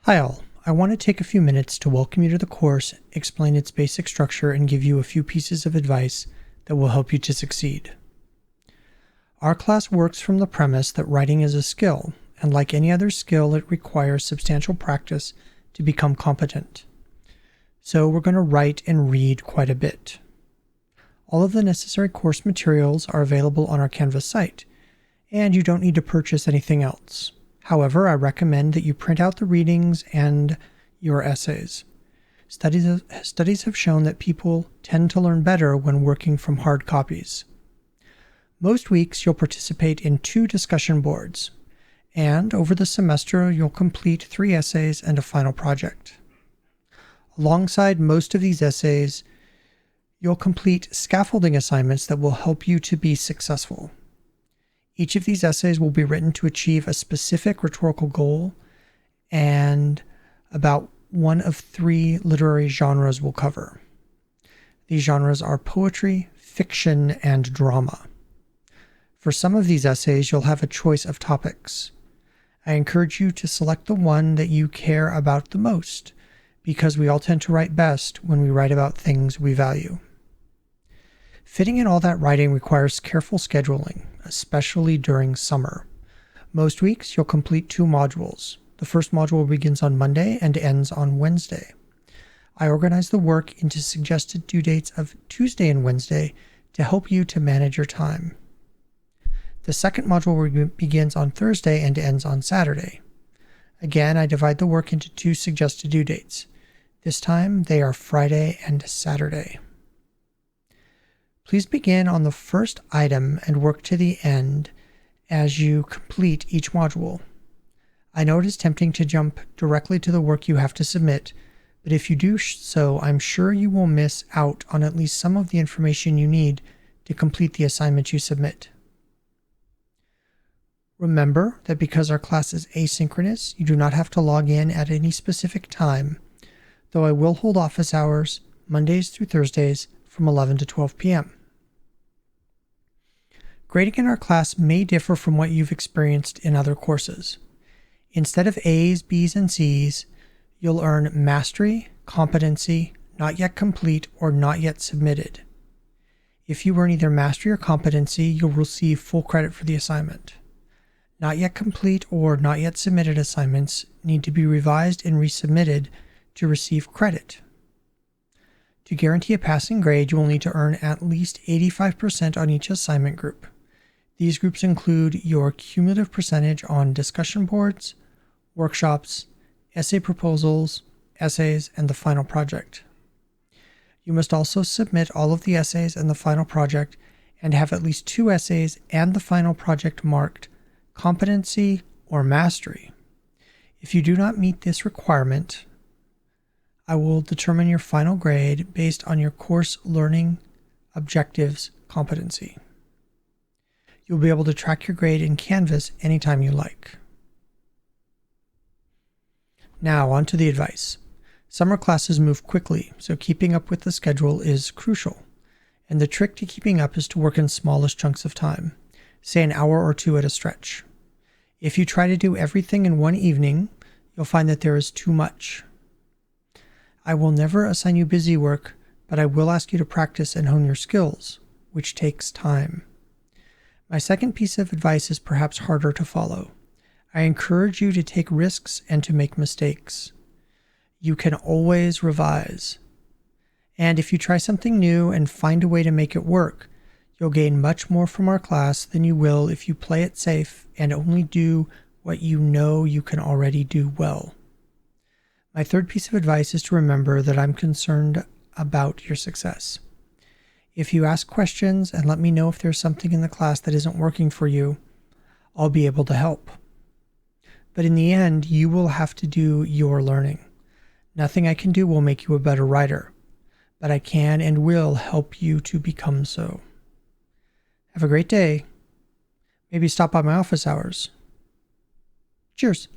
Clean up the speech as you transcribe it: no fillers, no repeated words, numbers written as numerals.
Hi all, I want to take a few minutes to welcome you to the course, explain its basic structure, and give you a few pieces of advice that will help you to succeed. Our class works from the premise that writing is a skill, and like any other skill, it requires substantial practice to become competent. So we're going to write and read quite a bit. All of the necessary course materials are available on our Canvas site, and you don't need to purchase anything else. However, I recommend that you print out the readings and your essays. Studies have shown that people tend to learn better when working from hard copies. Most weeks you'll participate in 2 discussion boards, and over the semester you'll complete 3 essays and a final project. Alongside most of these essays, you'll complete scaffolding assignments that will help you to be successful. Each of these essays will be written to achieve a specific rhetorical goal, and about one of 3 literary genres will cover. These genres are poetry, fiction, and drama. For some of these essays, you'll have a choice of topics. I encourage you to select the one that you care about the most, because we all tend to write best when we write about things we value. Fitting in all that writing requires careful scheduling, especially during summer. Most weeks, you'll complete 2 modules. The first module begins on Monday and ends on Wednesday. I organize the work into suggested due dates of Tuesday and Wednesday to help you to manage your time. The second module begins on Thursday and ends on Saturday. Again, I divide the work into 2 suggested due dates. This time, they are Friday and Saturday. Please begin on the first item and work to the end as you complete each module. I know it is tempting to jump directly to the work you have to submit, but if you do so, I'm sure you will miss out on at least some of the information you need to complete the assignment you submit. Remember that because our class is asynchronous, you do not have to log in at any specific time, though I will hold office hours Mondays through Thursdays from 11 to 12 p.m. Grading in our class may differ from what you've experienced in other courses. Instead of A's, B's, and C's, you'll earn mastery, competency, not yet complete, or not yet submitted. If you earn either mastery or competency, you'll receive full credit for the assignment. Not yet complete or not yet submitted assignments need to be revised and resubmitted to receive credit. To guarantee a passing grade, you will need to earn at least 85% on each assignment group. These groups include your cumulative percentage on discussion boards, workshops, essay proposals, essays, and the final project. You must also submit all of the essays and the final project and have at least 2 essays and the final project marked competency or mastery. If you do not meet this requirement, I will determine your final grade based on your course learning objectives competency. You'll be able to track your grade in Canvas anytime you like. Now on to the advice. Summer classes move quickly, so keeping up with the schedule is crucial. And the trick to keeping up is to work in smallest chunks of time, say an hour or 2 at a stretch. If you try to do everything in one evening, you'll find that there is too much. I will never assign you busy work, but I will ask you to practice and hone your skills, which takes time. My second piece of advice is perhaps harder to follow. I encourage you to take risks and to make mistakes. You can always revise. And if you try something new and find a way to make it work, you'll gain much more from our class than you will if you play it safe and only do what you know you can already do well. My third piece of advice is to remember that I'm concerned about your success. If you ask questions and let me know if there's something in the class that isn't working for you, I'll be able to help. But in the end, you will have to do your learning. Nothing I can do will make you a better writer, but I can and will help you to become so. Have a great day. Maybe stop by my office hours. Cheers.